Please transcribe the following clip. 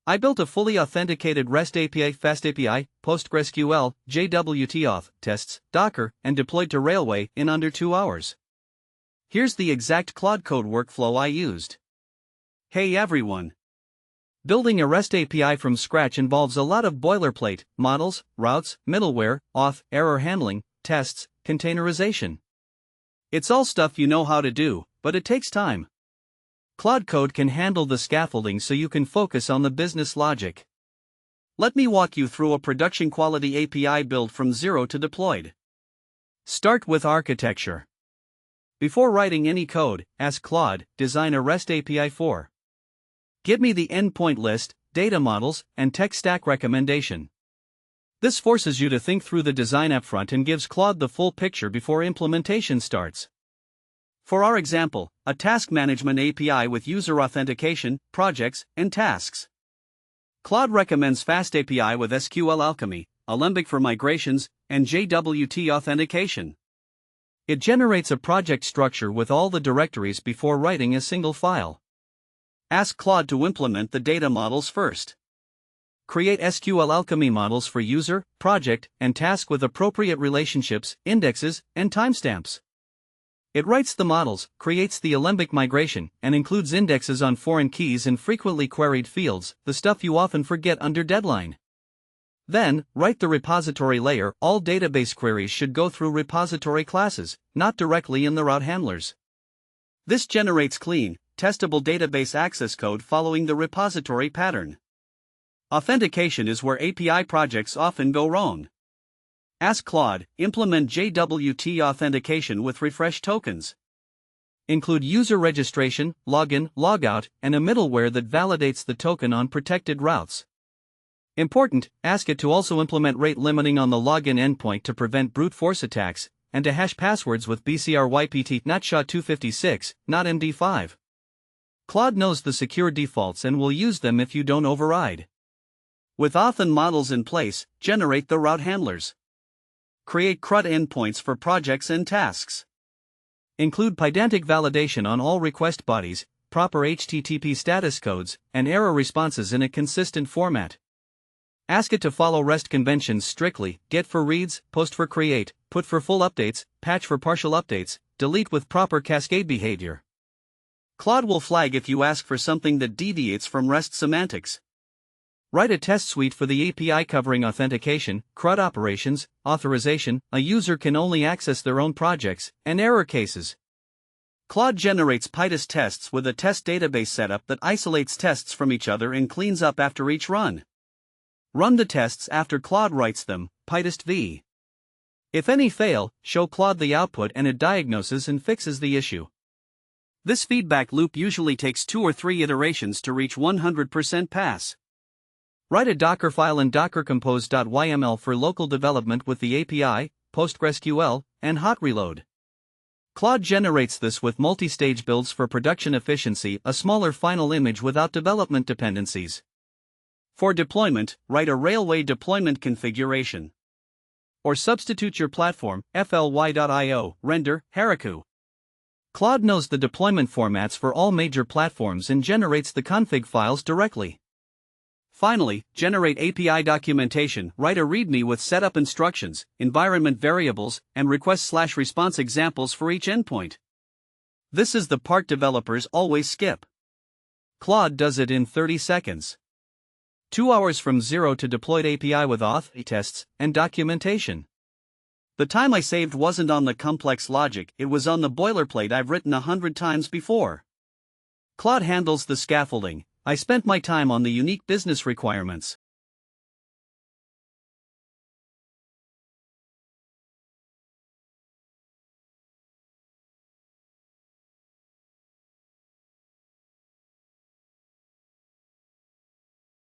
I built a fully authenticated REST API, FastAPI, PostgreSQL, JWT auth, tests, Docker, and deployed to Railway in under 2 hours. Here's the exact Claude Code workflow I used. Hey everyone! Building a REST API from scratch involves a lot of boilerplate, models, routes, middleware, auth, error handling, tests, containerization. It's all stuff you know how to do, but it takes time. Claude Code can handle the scaffolding so you can focus on the business logic. Let me walk you through a production quality API build from zero to deployed. Start with architecture. Before writing any code, ask Claude, design a REST API for. Give me the endpoint list, data models, and tech stack recommendation. This forces you to think through the design upfront and gives Claude the full picture before implementation starts. For our example, a task management API with user authentication, projects, and tasks. Claude recommends FastAPI with SQL Alchemy, Alembic for migrations, and JWT authentication. It generates a project structure with all the directories before writing a single file. Ask Claude to implement the data models first. Create SQL Alchemy models for user, project, and task with appropriate relationships, indexes, and timestamps. It writes the models, creates the Alembic migration, and includes indexes on foreign keys and frequently queried fields, the stuff you often forget under deadline. Then, write the repository layer. All database queries should go through repository classes, not directly in the route handlers. This generates clean, testable database access code following the repository pattern. Authentication is where API projects often go wrong. Ask Claude, implement JWT authentication with refresh tokens. Include user registration, login, logout, and a middleware that validates the token on protected routes. Important, ask it to also implement rate limiting on the login endpoint to prevent brute force attacks, and to hash passwords with BCRYPT, not SHA-256, not MD5. Claude knows the secure defaults and will use them if you don't override. With auth and models in place, generate the route handlers. Create CRUD endpoints for projects and tasks. Include pydantic validation on all request bodies, proper HTTP status codes, and error responses in a consistent format. Ask it to follow REST conventions strictly: get for reads, post for create, put for full updates, patch for partial updates, delete with proper cascade behavior. Claude will flag if you ask for something that deviates from REST semantics. Write a test suite for the API covering authentication, CRUD operations, authorization, a user can only access their own projects, and error cases. Claude generates PyTest tests with a test database setup that isolates tests from each other and cleans up after each run. Run the tests after Claude writes them, PyTest v. If any fail, show Claude the output and it diagnoses and fixes the issue. This feedback loop usually takes 2 or 3 iterations to reach 100% pass. Write a Docker file in dockercompose.yml for local development with the API, PostgreSQL, and hot reload. Claude generates this with multi-stage builds for production efficiency, a smaller final image without development dependencies. For deployment, write a Railway deployment configuration. Or substitute your platform, fly.io, render, Heroku. Claude knows the deployment formats for all major platforms and generates the config files directly. Finally, generate API documentation. Write a README with setup instructions, environment variables, and request/response examples for each endpoint. This is the part developers always skip. Claude does it in 30 seconds. 2 hours from zero to deployed API with auth, tests, and documentation. The time I saved wasn't on the complex logic, it was on the boilerplate I've written 100 times before. Claude handles the scaffolding. I spent my time on the unique business requirements.